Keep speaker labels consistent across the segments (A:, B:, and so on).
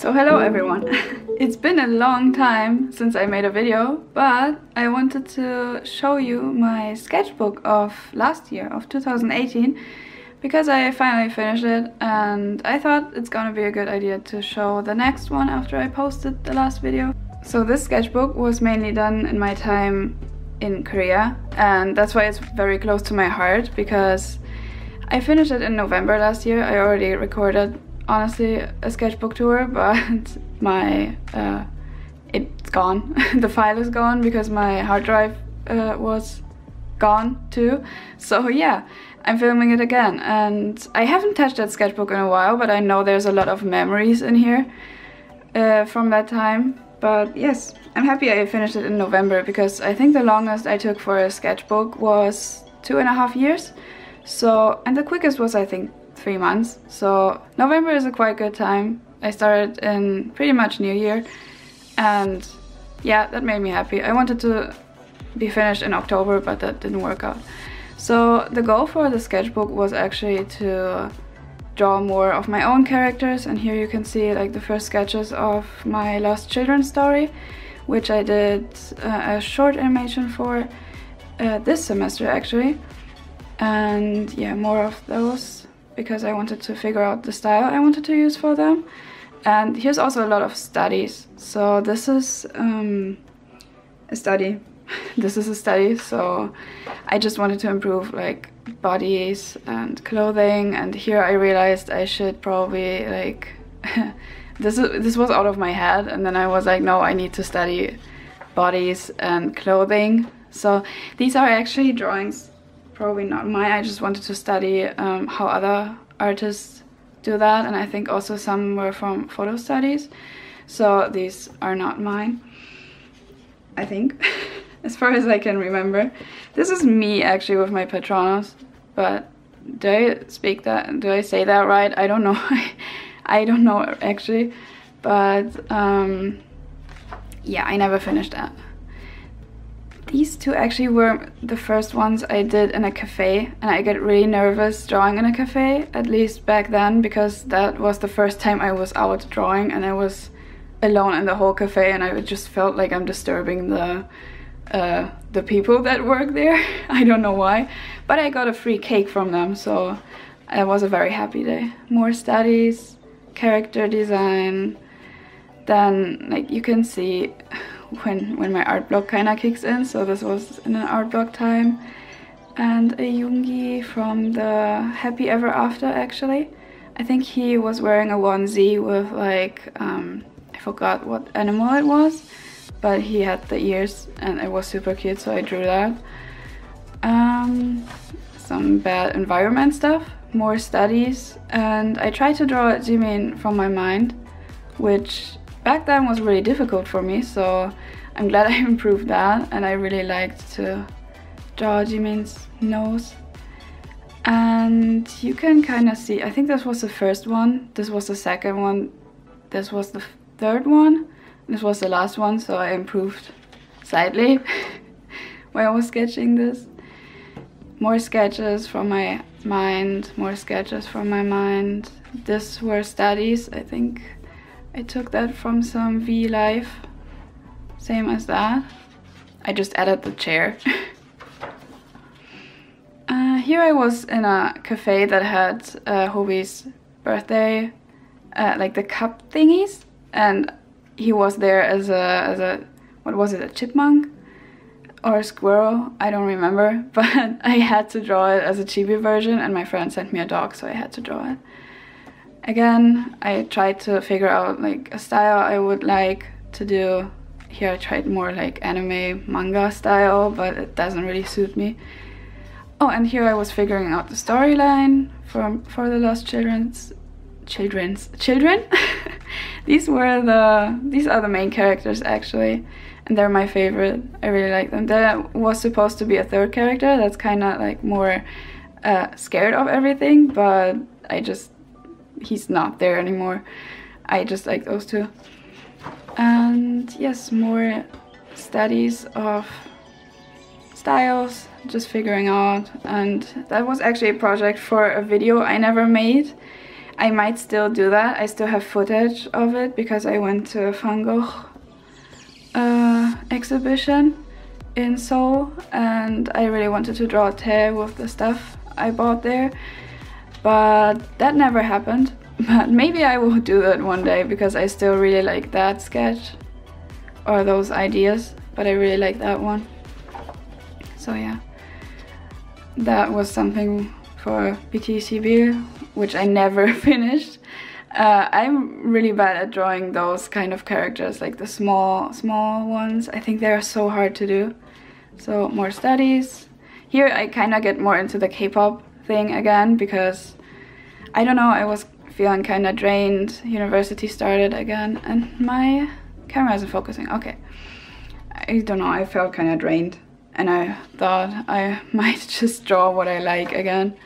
A: So hello everyone! It's been a long time since I made a video, but I wanted to show you my sketchbook of last year, of 2018, because I finally finished it and I thought it's gonna be a good idea to show the next one after I posted the last video. So this sketchbook was mainly done in my time in Korea, and that's why it's very close to my heart, because I finished it in November last year. I already recorded, honestly, a sketchbook tour, but it's gone. The file is gone because my hard drive was gone too. So yeah, I'm filming it again, and I haven't touched that sketchbook in a while, but I know there's a lot of memories in here from that time. But yes, I'm happy I finished it in November, because I think the longest I took for a sketchbook was 2.5 years. So, and the quickest was, I think, 3 months. So November is a quite good time. I started in pretty much New Year, and yeah, that made me happy. I wanted to be finished in October, but that didn't work out. So the goal for the sketchbook was actually to draw more of my own characters, and here you can see like the first sketches of my Lost Children story, which I did a short animation for this semester actually. And yeah, more of those, because I wanted to figure out the style I wanted to use for them. And here's also a lot of studies. So this is a study. This is a study, so I just wanted to improve like bodies and clothing, and here I realized I should probably like this was out of my head, and then I was like, no, I need to study bodies and clothing. So these are actually drawings, probably not mine. I just wanted to study how other artists do that, and I think also some were from photo studies. So these are not mine, I think. As far as I can remember. This is me actually with my Patronos, but do I say that right? I don't know. I don't know actually, but yeah, I never finished that. These two actually were the first ones I did in a cafe, and I get really nervous drawing in a cafe, at least back then, because that was the first time I was out drawing and I was alone in the whole cafe, and I just felt like I'm disturbing the people that work there. I don't know why, but I got a free cake from them, so it was a very happy day. More studies, character design, then like you can see when my art block kind of kicks in, so this was in an art block time. And a Yoongi from the Happy Ever After actually. I think he was wearing a onesie with like I forgot what animal it was, but he had the ears and it was super cute, so I drew that. Some bad environment stuff, more studies, and I tried to draw Jimin from my mind, which back then was really difficult for me, so I'm glad I improved that, and I really liked to draw Jimin's nose. And you can kind of see, I think this was the first one, this was the second one, this was the third one, this was the last one, so I improved slightly when I was sketching this. More sketches from my mind, more sketches from my mind. This were studies, I think I took that from some V Life, same as that. I just added the chair. Here I was in a cafe that had Hobie's birthday, like the cup thingies, and he was there as a what was it, a chipmunk or a squirrel, I don't remember, but I had to draw it as a chibi version, and my friend sent me a dog, so I had to draw it. Again, I tried to figure out like a style I would like to do. Here I tried more like anime manga style, but it doesn't really suit me. Oh, and here I was figuring out the storyline for the Lost Children. These are the main characters actually, and they're my favorite. I really like them. There was supposed to be a third character that's kind of like more scared of everything, but he's not there anymore. I just like those two. And yes, more studies of styles, just figuring out. And that was actually a project for a video I never made. I might still do that. I still have footage of it because I went to a Van Gogh exhibition in Seoul, and I really wanted to draw Tae with the stuff I bought there, but that never happened. But maybe I will do that one day because I still really like that sketch or those ideas, but I really like that one. So yeah, that was something for BTS, which I never finished. I'm really bad at drawing those kind of characters, like the small ones. I think they're so hard to do. So more studies. Here I kind of get more into the K-pop thing again because, I don't know, I was feeling kind of drained. University started again and my camera isn't focusing. Okay. I don't know, I felt kind of drained and I thought I might just draw what I like again.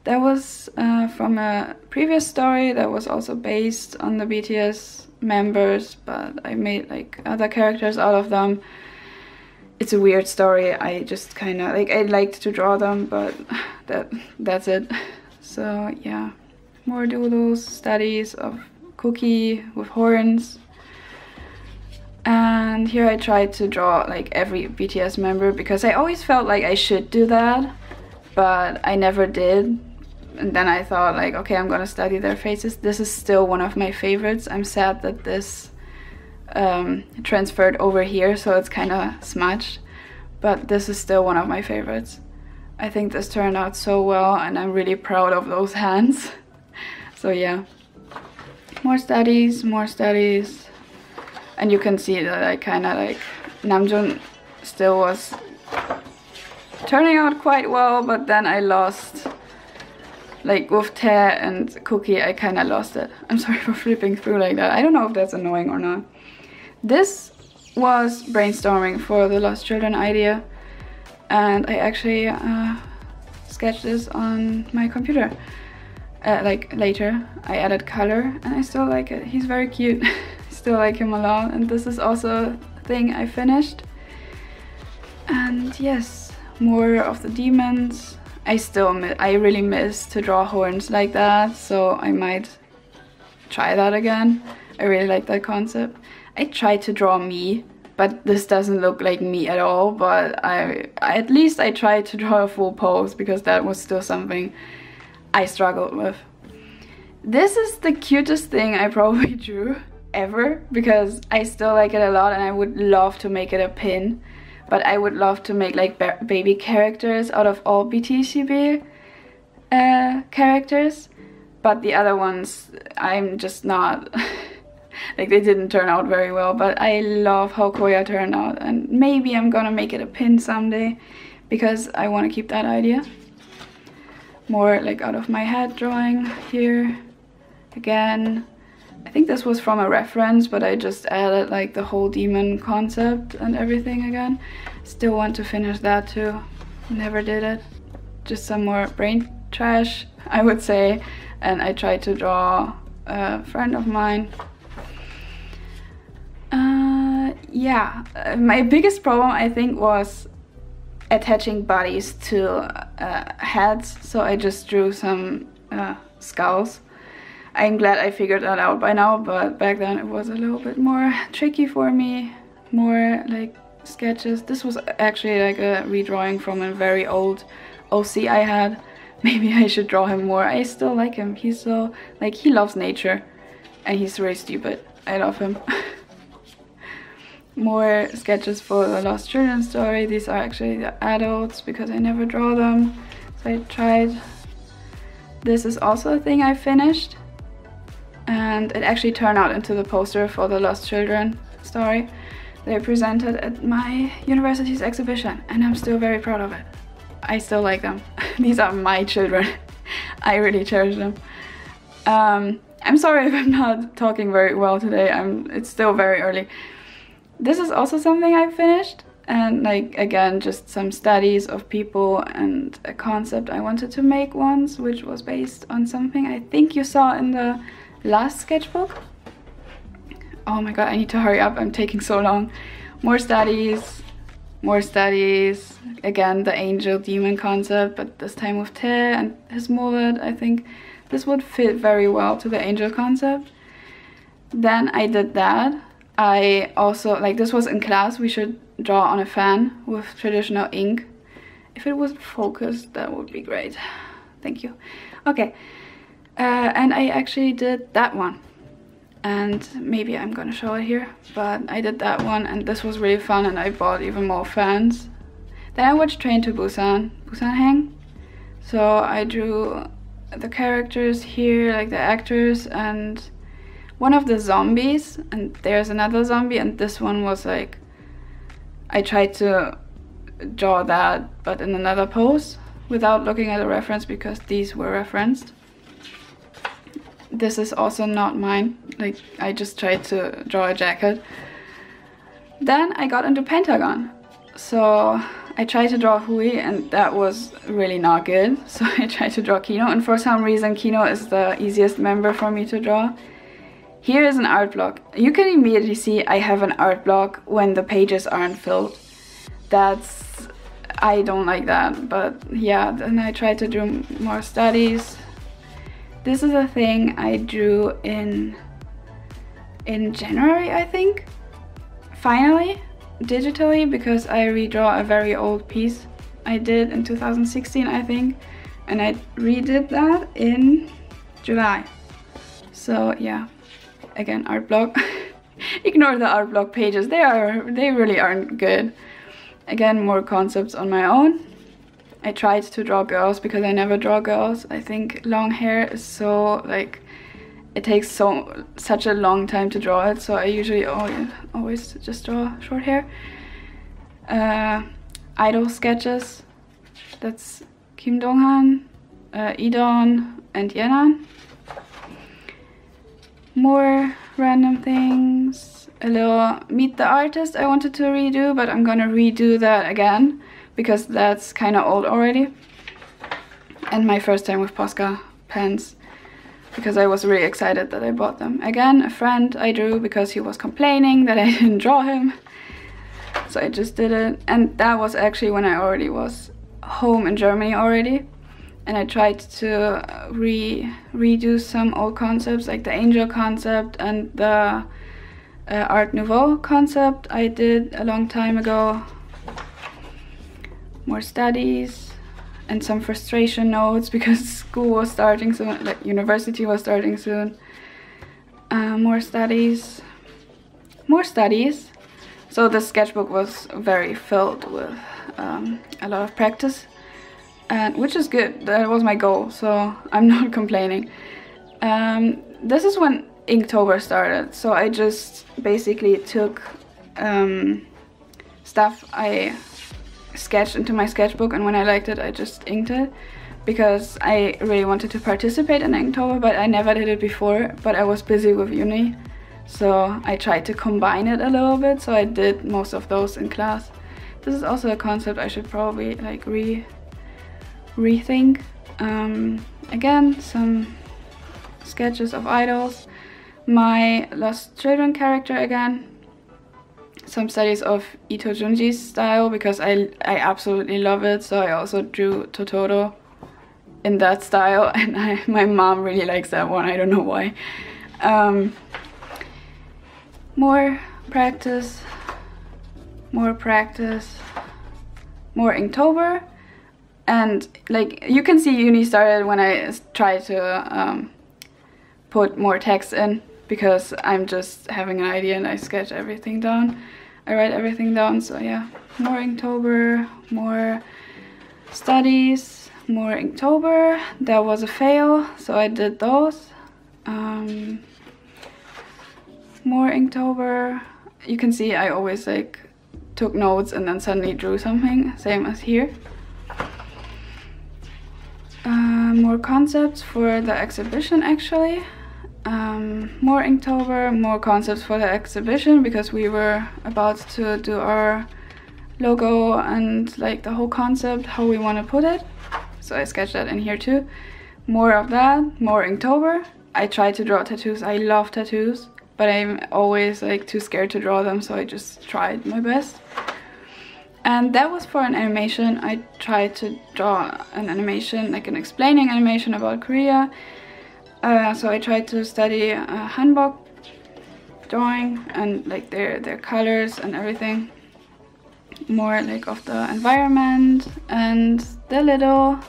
A: That was from a previous story that was also based on the BTS members, but I made like other characters out of them. It's a weird story. I just kind of like, I liked to draw them, but that's it. So yeah, more doodles, studies of Cookie with horns. And here I tried to draw like every BTS member because I always felt like I should do that, but I never did. And then I thought like, okay, I'm gonna study their faces. This is still one of my favorites. I'm sad that this transferred over here, so it's kind of smudged, but this is still one of my favorites. I think this turned out so well and I'm really proud of those hands. So yeah, more studies. And you can see that I kind of like, Namjoon still was turning out quite well, but then I lost, like with Tae and Cookie, I kind of lost it. I'm sorry for flipping through like that. I don't know if that's annoying or not. This was brainstorming for the Lost Children idea, and I actually sketched this on my computer. Like later, I added color, and I still like it. He's very cute. Still like him a lot, and this is also a thing I finished. And yes, more of the demons. I really miss to draw horns like that, so I might try that again. I really like that concept. I tried to draw me, but this doesn't look like me at all, but at least I tried to draw a full pose because that was still something I struggled with. This is the cutest thing I probably drew ever because I still like it a lot and I would love to make it a pin. But I would love to make like baby characters out of all BTS characters. But the other ones, I'm just not... like, they didn't turn out very well. But I love how Koya turned out. And maybe I'm gonna make it a pin someday because I want to keep that idea. More like out of my head drawing here. Again, I think this was from a reference, but I just added like the whole demon concept and everything again. Still want to finish that too. Never did it. Just some more brain trash, I would say. And I tried to draw a friend of mine. Yeah, my biggest problem I think was attaching bodies to heads. So I just drew some skulls. I'm glad I figured that out by now, but back then it was a little bit more tricky for me. More like sketches. This was actually like a redrawing from a very old OC I had. Maybe I should draw him more. I still like him. He's so, like, he loves nature and he's really stupid. I love him. More sketches for the Lost Children story. These are actually the adults because I never draw them. So I tried. This is also a thing I finished. And it actually turned out into the poster for the Lost Children story they presented at my university's exhibition, and I'm still very proud of it. I still like them. These are my children. I really cherish them. I'm sorry if I'm not talking very well today. It's still very early. This is also something I finished, and like again, just some studies of people and a concept I wanted to make once, which was based on something I think you saw in the last sketchbook. Oh my god, I need to hurry up, I'm taking so long. More studies. Again, the angel demon concept, but this time with Tae and his mullet. I think this would fit very well to the angel concept. Then I did that. I also, like, this was in class, we should draw on a fan with traditional ink. If it was focused, that would be great. Thank you. Okay, and I actually did that one. And maybe I'm gonna show it here, but I did that one and this was really fun, and I bought even more fans. Then I watched Train to Busan Hang. So I drew the characters here, like the actors, and one of the zombies, and there's another zombie, and this one was like, I tried to draw that but in another pose without looking at a reference because these were referenced. This is also not mine, like I just tried to draw a jacket. Then I got into Pentagon, so I tried to draw Hui and that was really not good, so I tried to draw Kino, and for some reason Kino is the easiest member for me to draw. Here is an art block. You can immediately see I have an art block when the pages aren't filled. I don't like that, but yeah, then I tried to do more studies. This is a thing I drew in January, I think. Finally, digitally, because I redraw a very old piece I did in 2016, I think. And I redid that in July. So yeah, again, art block. Ignore the art block pages, they really aren't good. Again, more concepts on my own. I tried to draw girls because I never draw girls. I think long hair is so, like, it takes such a long time to draw it, so I usually always just draw short hair. Idol sketches, that's Kim Donghan, Idon, and Yenan. More random things. A little Meet the Artist I wanted to redo, but I'm gonna redo that again because that's kind of old already. And my first time with Posca pens, because I was really excited that I bought them. Again, a friend I drew because he was complaining that I didn't draw him. So I just did it. And that was actually when I already was home in Germany already. And I tried to redo some old concepts, like the angel concept and the Art Nouveau concept I did a long time ago. More studies and some frustration notes because school was starting soon, like university was starting soon. More studies. So the sketchbook was very filled with a lot of practice, and which is good. That was my goal, so I'm not complaining. This is when Inktober started, so I just basically took stuff I sketched into my sketchbook, and when I liked it I just inked it because I really wanted to participate in Inktober, but I never did it before, but I was busy with uni, so I tried to combine it a little bit, so I did most of those in class. This is also a concept I should probably like rethink. Again, some sketches of idols, my Lost Children character again, some studies of Ito Junji's style because I absolutely love it, so I also drew Totoro in that style, and my mom really likes that one, I don't know why. More practice, more Inktober, and like you can see uni started when I tried to put more text in, because I'm just having an idea and I sketch everything down. I write everything down, so yeah. More Inktober, more studies, more Inktober. That was a fail, so I did those. More Inktober. You can see I always like took notes and then suddenly drew something, same as here. More concepts for the exhibition actually. More Inktober, more concepts for the exhibition because we were about to do our logo and like the whole concept, how we want to put it. So I sketched that in here too. More of that, more Inktober. I tried to draw tattoos, I love tattoos, but I'm always like too scared to draw them, so I just tried my best. And that was for an animation. I tried to draw an animation, like an explaining animation about Korea. So I tried to study Hanbok drawing and like their colors and everything. More like of the environment and the little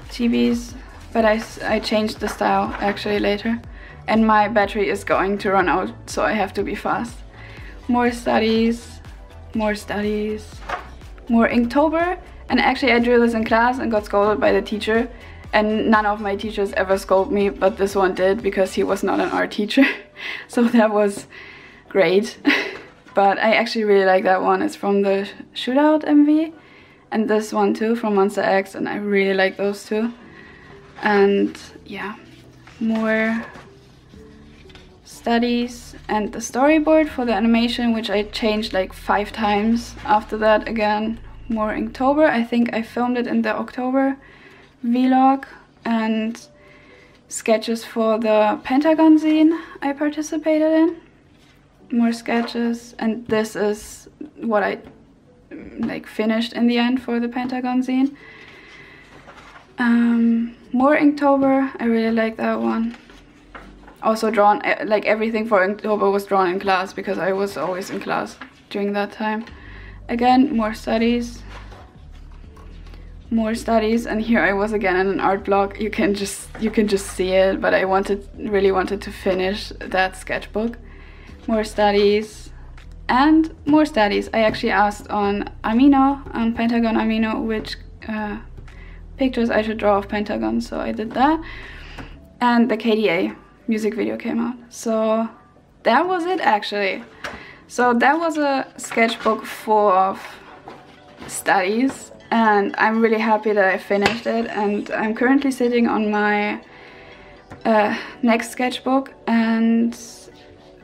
A: chibis. But I changed the style actually later. And my battery is going to run out, so I have to be fast. More studies, more studies, more Inktober. And actually I drew this in class and got scolded by the teacher. And none of my teachers ever scolded me, but this one did because he was not an art teacher. So that was great. But I actually really like that one. It's from the Shootout MV. And this one too from Monster X, and I really like those two. And yeah, more studies and the storyboard for the animation, which I changed like 5 times after that again. More Inktober. I think I filmed it in the October vlog. And sketches for the Pentagon zine I participated in. More sketches, and this is what I like finished in the end for the Pentagon zine. More Inktober. I really like that one. Also drawn, like everything for Inktober was drawn in class because I was always in class during that time. Again, more studies. More studies, and here I was again in an art block. You can just see it, but I really wanted to finish that sketchbook. More studies and more studies. I actually asked on Pentagon Amino, which pictures I should draw of Pentagon, so I did that. And the KDA music video came out. So that was it actually. So that was a sketchbook full of studies, and I'm really happy that I finished it. And I'm currently sitting on my next sketchbook, and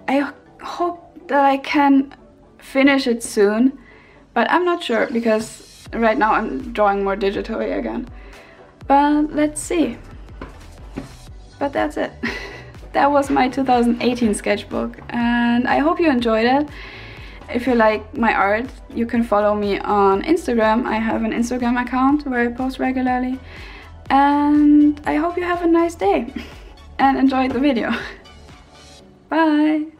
A: I hope that I can finish it soon, but I'm not sure because right now I'm drawing more digitally again. But let's see. But that's it. That was my 2018 sketchbook, and I hope you enjoyed it. If you like my art, you can follow me on Instagram. I have an Instagram account where I post regularly. And I hope you have a nice day and enjoyed the video. Bye!